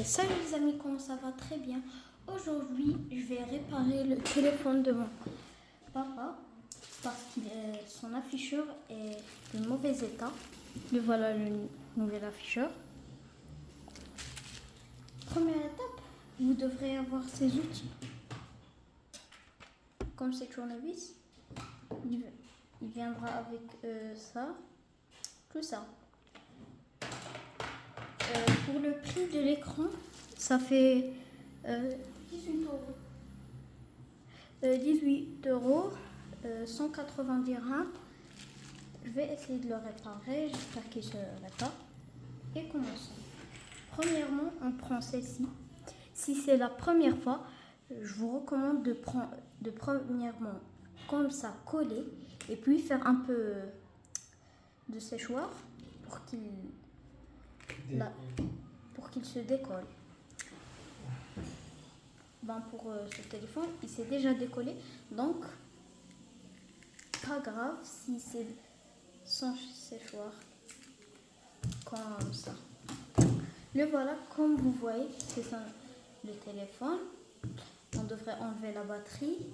Salut les amis, comment ça va? Très bien. Aujourd'hui, je vais réparer le téléphone de mon papa parce que son afficheur est de mauvais état. Le voilà le nouvel afficheur. Première étape, vous devrez avoir ces outils. Comme c'est tournevis, il viendra avec ça, tout ça. Pour le prix de l'écran, ça fait 18 euros. 18 euros, 190 dirhams. Je vais essayer de le réparer, j'espère qu'il se répare. Et commençons. Premièrement, on prend celle-ci. Si c'est la première fois, je vous recommande de prendre premièrement comme ça coller et puis faire un peu de séchoir pour qu'il se décolle. Pour ce téléphone, il s'est déjà décollé, donc pas grave si c'est sans séchoir comme ça. Le voilà, comme vous voyez, c'est ça le téléphone. On devrait enlever la batterie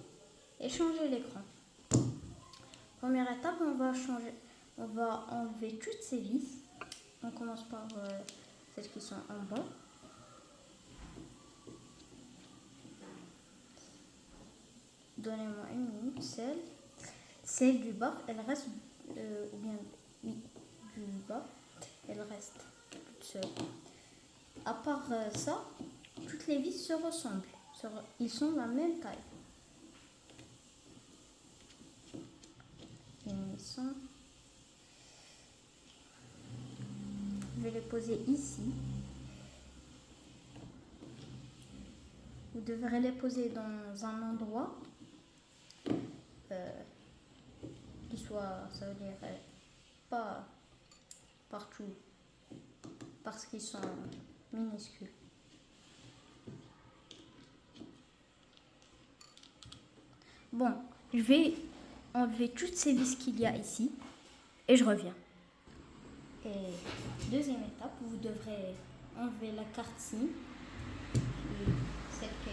et changer l'écran. Première étape, on va enlever toutes ces vis. On commence par celles qui sont en bas. Donnez-moi une minute. Celle du bas, elle reste, du bas, elle reste toute seule. À part ça, toutes les vis se ressemblent. Ils sont de la même taille. Je vais les poser ici. Vous devrez les poser dans un endroit qui soit, ça veut dire, pas partout, parce qu'ils sont minuscules. Bon, je vais enlever toutes ces vis qu'il y a ici et je reviens. Et deuxième étape, vous devrez enlever la carte SIM, celle qui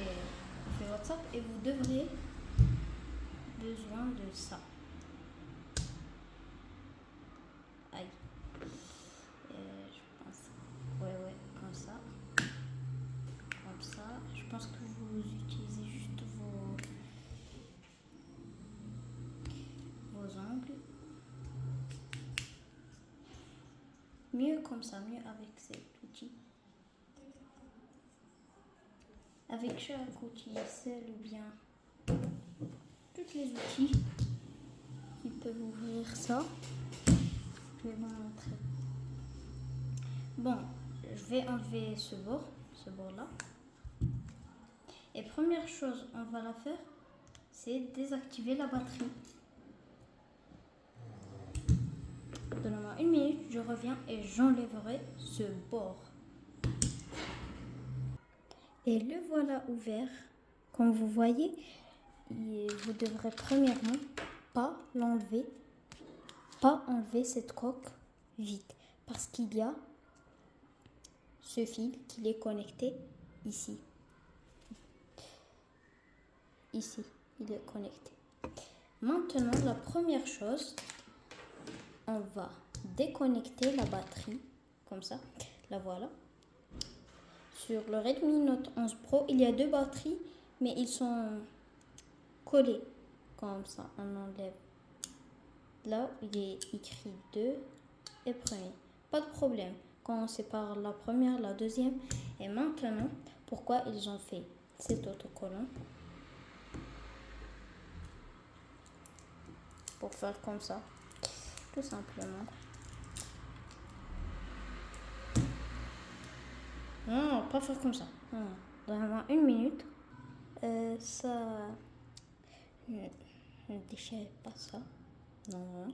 fait WhatsApp, et vous devrez besoin de ça. Aïe. Je pense. Ouais, comme ça. Comme ça. Je pense que vous utilisez juste vos ongles. Mieux comme ça, mieux avec cet outil. Avec chaque outil, celle ou bien tous les outils qui peuvent ouvrir ça. Je vais vous montrer. Bon, je vais enlever ce bord-là. Et première chose, on va la faire, c'est désactiver la batterie. Donnez-moi une minute, je reviens et j'enlèverai ce bord. Et le voilà ouvert. Comme vous voyez, vous devrez premièrement pas enlever cette coque vide, parce qu'il y a ce fil qui est connecté ici. Ici, il est connecté. Maintenant, la première chose, on va déconnecter la batterie, comme ça, la voilà. Sur le Redmi Note 11 Pro, il y a deux batteries, mais ils sont collés, comme ça, on enlève. Là, il est écrit 2 et premier. Pas de problème, quand on sépare la première, la deuxième. Et maintenant, pourquoi ils ont fait cet autocollant? Pour faire comme ça, tout simplement. Non, pas faire comme ça. Donne-moi une minute. Ça... Ne déchirez pas ça. Non.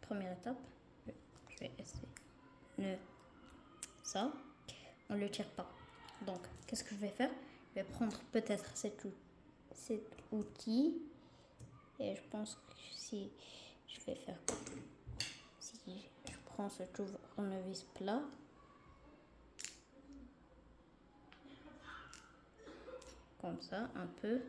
Première étape. Je vais essayer. Ça, on ne le tire pas. Donc, qu'est-ce que je vais faire? Je vais prendre peut-être cet outil. Et je pense que si je vais faire... Si je prends ce tournevis plat. comme ça, un peu,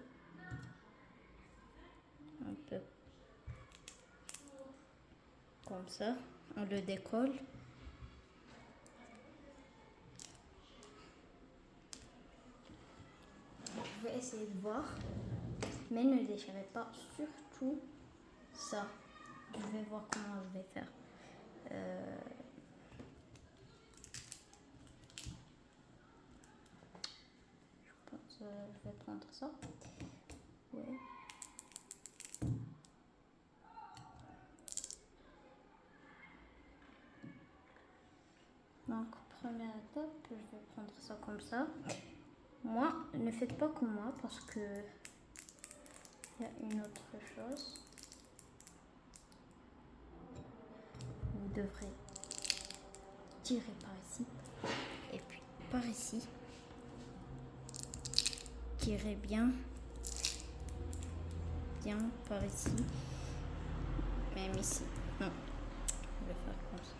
comme ça. On le décolle. Je vais essayer de voir, mais ne déchirez pas surtout ça. Je vais voir comment je vais faire. Je pense que je vais prendre ça. Ouais. Donc, première étape, je vais prendre ça comme ça. Moi, ne faites pas comme moi parce que il y a une autre chose. Vous devrez tirer par ici et puis par ici. Tirez bien par ici, même ici. Non, je vais faire comme ça.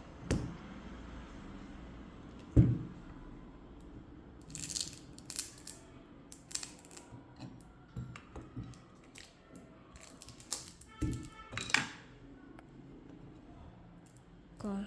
Comme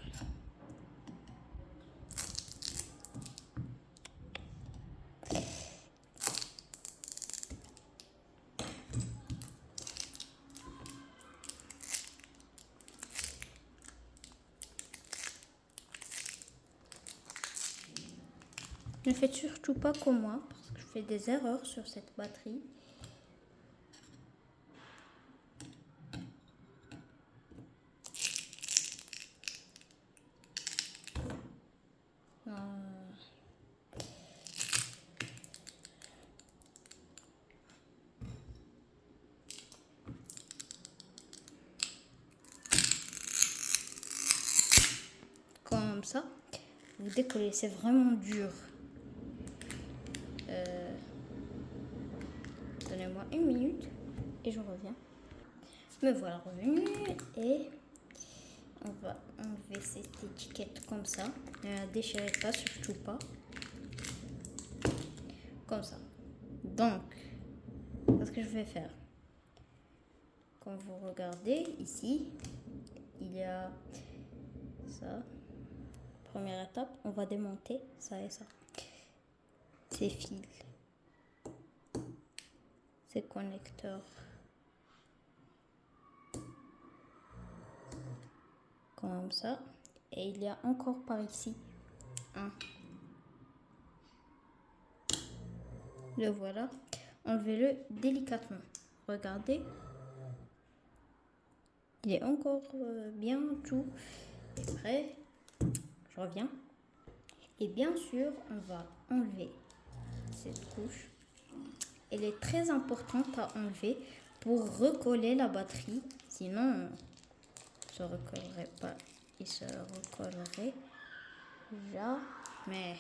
ne faites surtout pas comme moi parce que je fais des erreurs sur cette batterie. Comme ça, vous décollez, c'est vraiment dur. Donnez-moi une minute et je reviens. Me voilà revenu et on va enlever cette étiquette comme ça. Ne la déchirez pas, surtout pas. Comme ça. Donc, ce que je vais faire, quand vous regardez ici, il y a ça. Première étape, on va démonter ça et ça. Ces fils, ces connecteurs. Comme ça. Et il y a encore par ici un. Le voilà. Enlevez-le délicatement. Regardez. Il est encore bien tout prêt. Je reviens. Et bien sûr, on va enlever cette couche. Elle est très importante à enlever pour recoller la batterie. Sinon, il se recollerait pas. Il se recollerait jamais.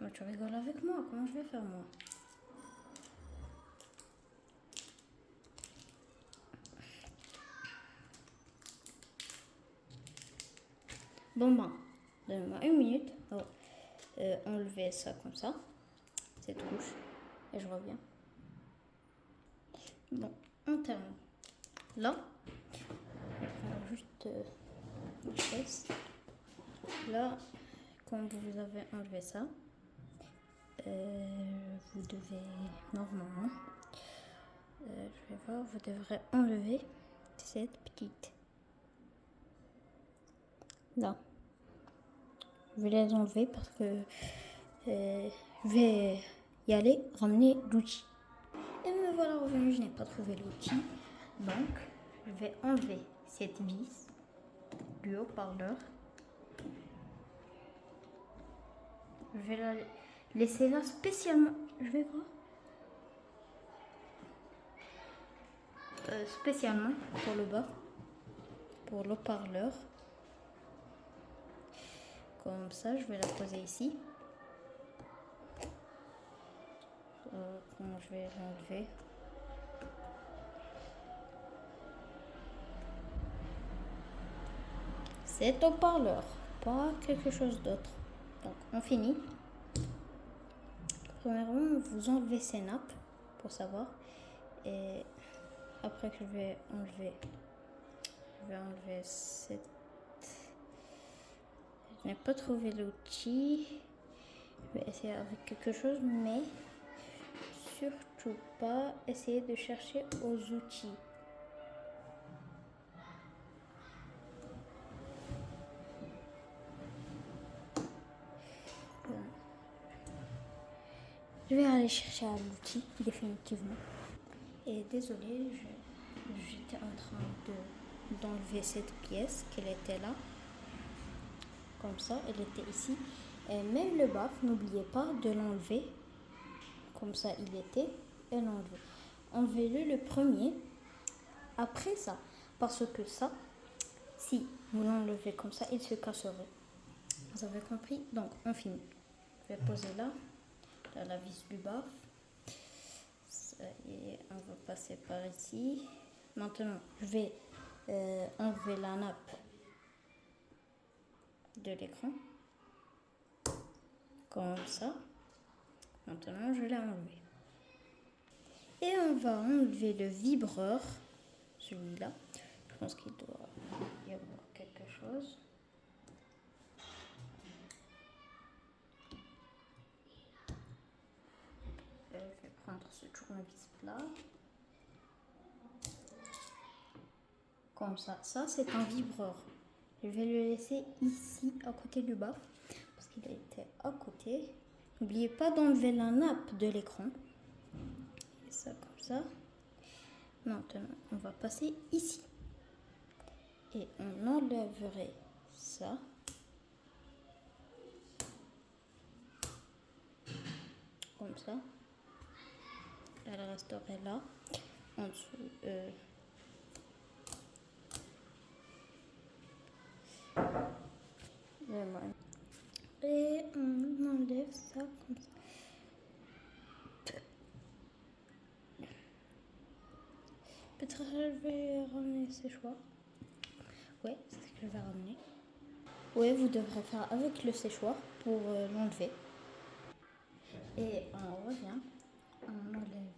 Oh, tu rigoles avec moi. Comment je vais faire moi? Bon, donne-moi une minute. Enlever ça comme ça, cette couche, et je reviens. Bon, on termine. Là, je prends juste une chaise. Là, quand vous avez enlevé ça, vous devez normalement, je vais voir, vous devrez enlever cette petite. Là. Je vais les enlever parce que je vais y aller ramener l'outil. Et me voilà revenu, je n'ai pas trouvé l'outil. Donc, je vais enlever cette vis du haut-parleur. Je vais la laisser là spécialement. Je vais voir. Spécialement pour le bas, pour l'haut-parleur. Comme ça, je vais la poser ici. Comment je vais l'enlever? C'est haut-parleur, pas quelque chose d'autre. Donc, on finit. premièrement, vous enlevez ces nappes pour savoir. Et après que je vais enlever cette... Je n'ai pas trouvé l'outil. Je vais essayer avec quelque chose, mais surtout pas essayer de chercher aux outils. Je vais aller chercher à l'outil, définitivement. Et désolé, j'étais en train d'enlever cette pièce qu'elle était là. Comme ça, elle était ici. Et même le baf, n'oubliez pas de l'enlever. Comme ça, il était. Et l'enlever. Enlevez-le le premier. Après ça. Parce que ça, si vous l'enlevez comme ça, il se casserait. Vous avez compris? Donc, on finit. Je vais poser là la vis du baf. Et on va passer par ici. Maintenant, je vais enlever la nappe de l'écran. Comme ça. Maintenant, je l'ai enlevé. Et on va enlever le vibreur. Celui-là. Je pense qu'il doit y avoir quelque chose. Je vais prendre ce tournevis plat. Comme ça. Ça, c'est un vibreur. Je vais le laisser ici, à côté du bas. Parce qu'il était à côté. N'oubliez pas d'enlever la nappe de l'écran. Et ça, comme ça. Maintenant, on va passer ici. Et on enlèverait ça. Comme ça. Elle resterait là. En dessous. Et on enlève ça comme ça. Peut-être je vais ramener ces séchoir. Ouais, c'est ce que je vais ramener. Ouais, vous devrez faire avec le séchoir pour l'enlever. Et on revient. On enlève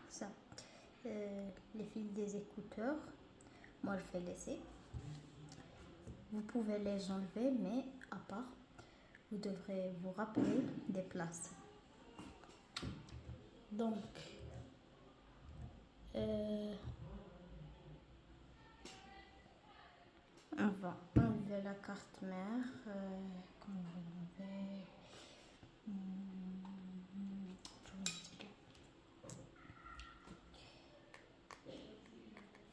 ça. Les fils des écouteurs. Moi, je vais laisser. Vous pouvez les enlever, mais à part, vous devrez vous rappeler des places. Donc, on va enlever la carte mère. Comment on va l'enlever?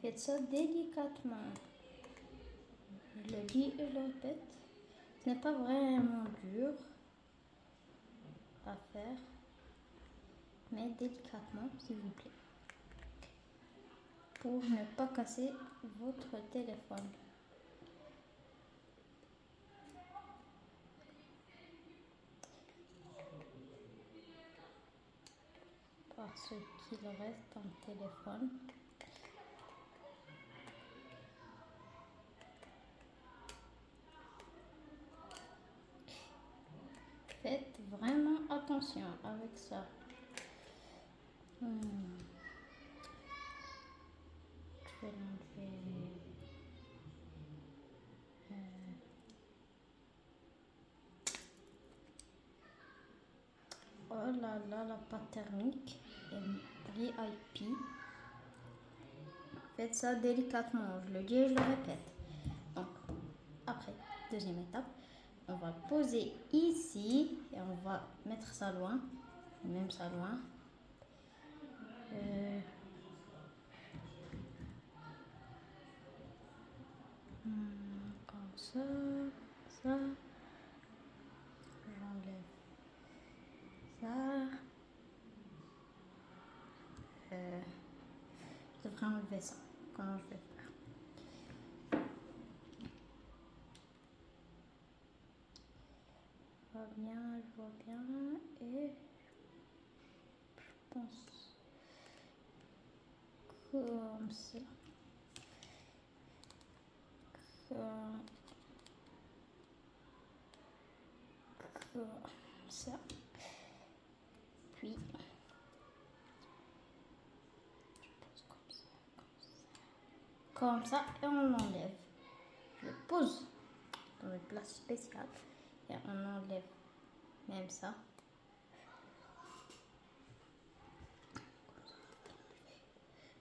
Faites ça délicatement. Je le dis et je le répète. Ce n'est pas vraiment dur à faire, mais délicatement, s'il vous plaît. Pour ne pas casser votre téléphone. Parce qu'il reste un téléphone. Faites vraiment attention avec ça. Je vais l'enlever. Oh là là, la pâte thermique est VIP. Faites ça délicatement, je le dis et je le répète. Donc, après, deuxième étape, on va le poser ici et on va mettre ça loin, même ça loin. Comme ça, ça. J'enlève ça. Je devrais enlever ça. Comment je vais faire? Je vois bien et je pense comme ça. ça. Puis, je pose comme ça, et on l'enlève. Je le pose dans une place spéciale et on enlève même ça.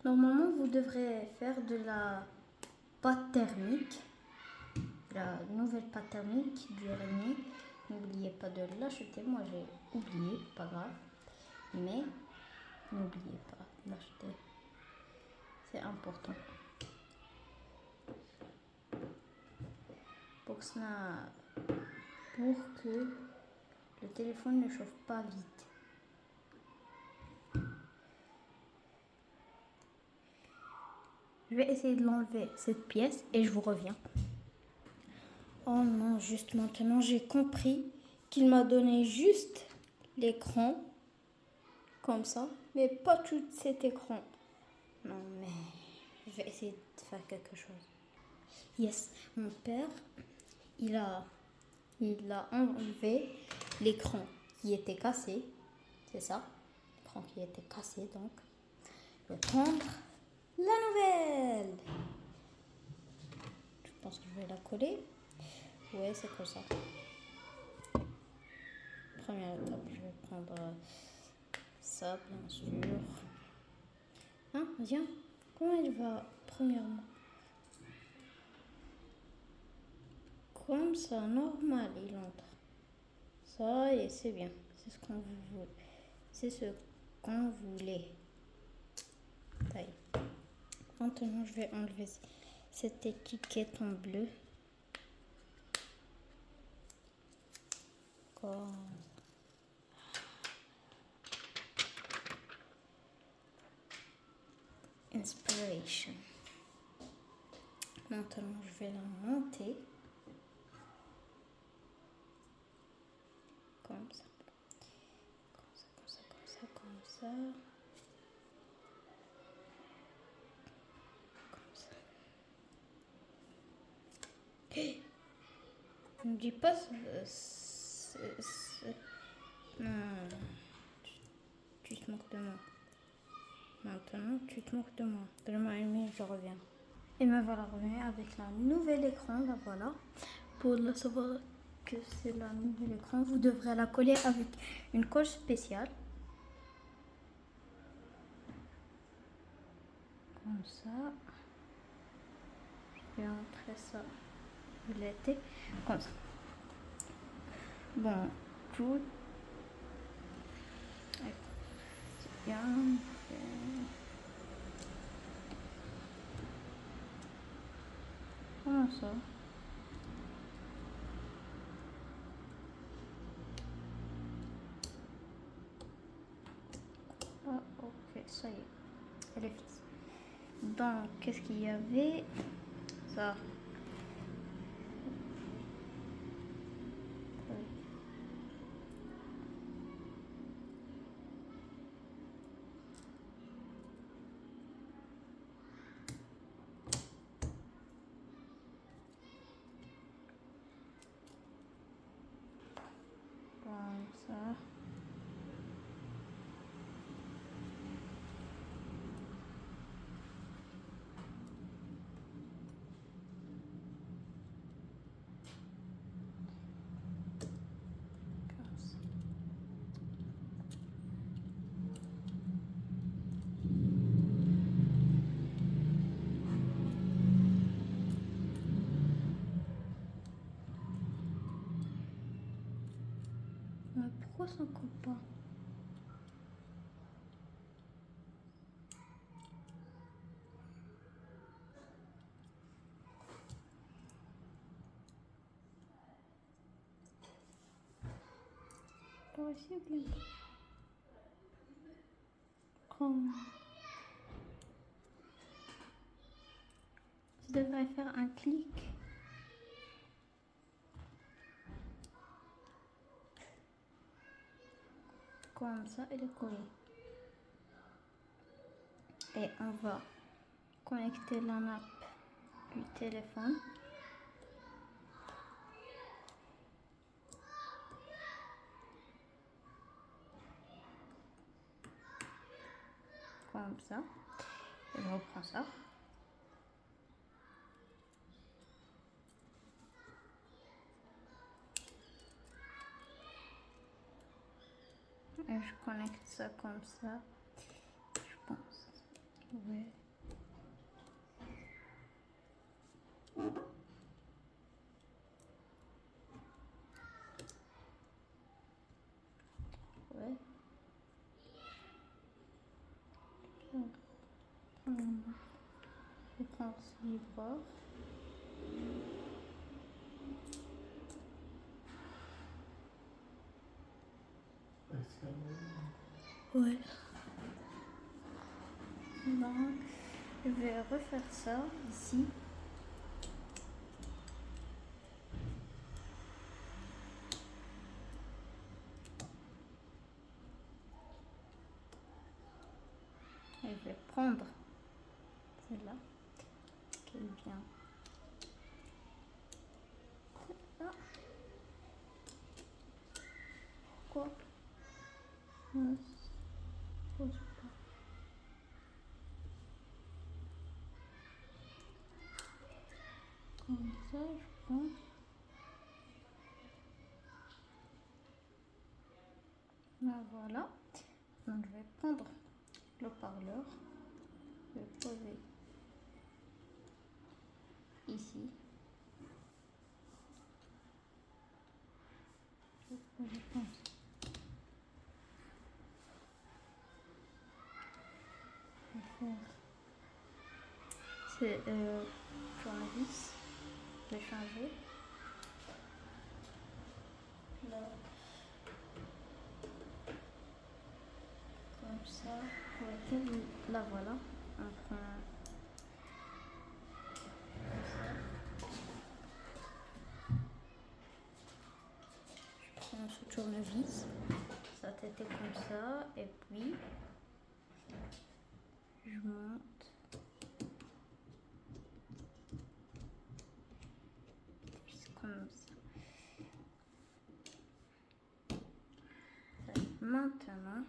Normalement, vous devrez faire de la pâte thermique, la nouvelle pâte thermique du RNI. N'oubliez pas de l'acheter. Moi, j'ai oublié, pas grave. Mais n'oubliez pas de l'acheter. C'est important. Pour que le téléphone ne chauffe pas vite. Je vais essayer de l'enlever cette pièce et je vous reviens. Oh non, juste maintenant j'ai compris qu'il m'a donné juste l'écran comme ça, mais pas tout cet écran. Non mais je vais essayer de faire quelque chose. Yes, mon père, il a enlevé l'écran qui était cassé. C'est ça, l'écran qui était cassé donc. Je vais prendre la nouvelle. Je pense que je vais la coller. Ouais, c'est comme ça. Première étape, je vais prendre ça, bien sûr. Hein, viens. Comment il va, premièrement? Comme ça, normal, il entre. Ça, et c'est bien. C'est ce qu'on veut. C'est ce qu'on voulait. Taille. Maintenant, je vais enlever cette étiquette en bleu. Comme Inspiration. Maintenant, je vais la monter. Comme ça. Comme ça, comme ça, comme ça, comme ça. Ne me dis pas non, tu te moques de moi. Maintenant, tu te moques de moi. Donne-moi une minute, je reviens. Et me voilà revenu avec la nouvelle écran, là voilà. Pour le savoir que c'est la nouvelle écran, vous devrez la coller avec une colle spéciale. Comme ça. Je vais entrer ça. Il était comme ça. Bon, tout c'est bien. Comment ça? Ah, ok, ça y est. Elle est fixe. Donc, qu'est-ce qu'il y avait? Ça. Comme ça. Comme ça. Mais pourquoi ça ne coupe pas? Pas aussi bien. Comme... Je devrais faire un clic. Comme ça, et le coller. Et on va connecter la nappe du téléphone. comme ça. Et je reprends ça. Et je connecte ça comme ça. Je pense. Ouais. Ouais. Je vais prendre ce bord. Ouais. Donc, je vais refaire ça ici. Et je vais prendre celle-là, qu'elle vient là. Quoi? Non, pose pas. Comme ça, je pense. Ben voilà. Donc, je vais prendre le parleur. Je vais poser ici. Je vais poser comme ça. Je vais faire. C'est tournevis. Je vais changer. Là. Comme ça. Ouais, là voilà. On prend. On se tournevis, ça t'était comme ça, et puis je monte. C'est comme ça. Maintenant,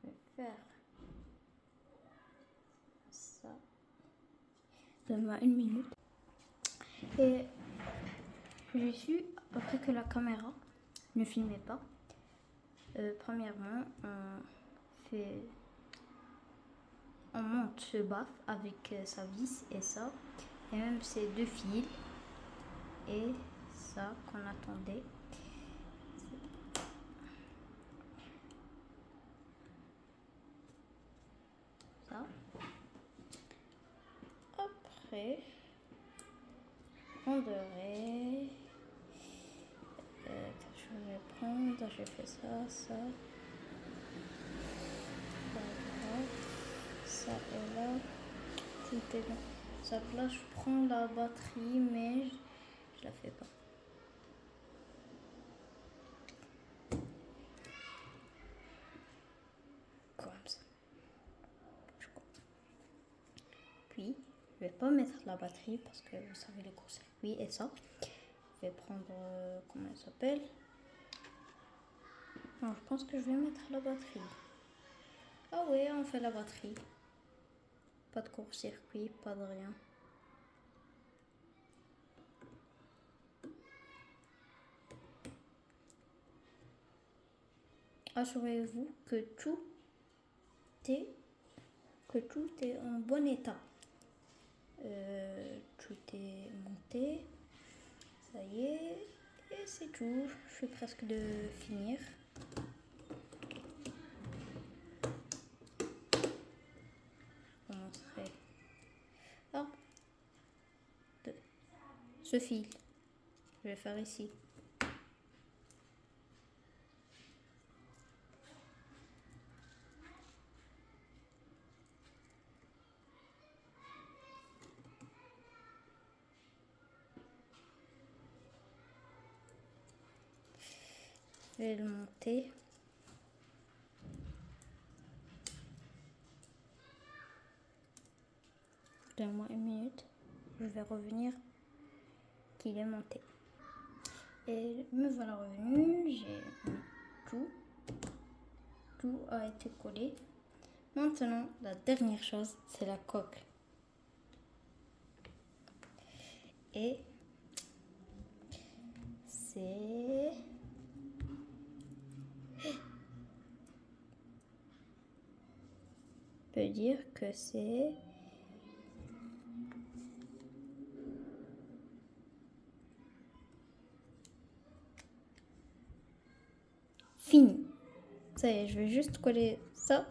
je vais faire ça. Donne-moi une minute. Et j'ai su, après que la caméra ne filmait pas, premièrement, on monte ce baffle avec sa vis et ça, et même ces deux fils, et ça qu'on attendait. Ça. Après, on devrait... je vais prendre, j'ai fait ça, ça. Voilà. Ça et là. Tout est dans sa place. Je prends la batterie, mais je la fais pas. Comme ça. Puis, je vais pas mettre la batterie parce que vous savez les courts-circuits et ça. Je vais prendre, comment elle s'appelle? Non, je pense que je vais mettre la batterie. Ah ouais, on fait la batterie. Pas de court-circuit, pas de rien. Assurez-vous que tout est en bon état. Tout est monté. Ça y est. Et c'est tout. Je suis presque de finir. Je commencerai. Ah, ce fil. Je vais faire ici. Je vais le monter. Donne-moi une minute. Je vais revenir qu'il est monté. Et me voilà revenu. J'ai mis tout. tout a été collé. Maintenant, la dernière chose, c'est la coque. Et c'est... On peut dire que c'est... fini. Ça y est, je vais juste coller ça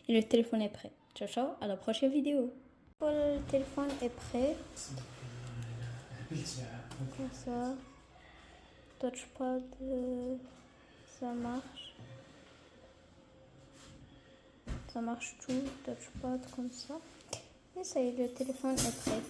et le téléphone est prêt. Ciao, ciao, à la prochaine vidéo. Voilà, le téléphone est prêt. Comme ça. Touchpad, ça marche. Ça marche tout, touchpad comme ça. Et ça y est, le téléphone est prêt.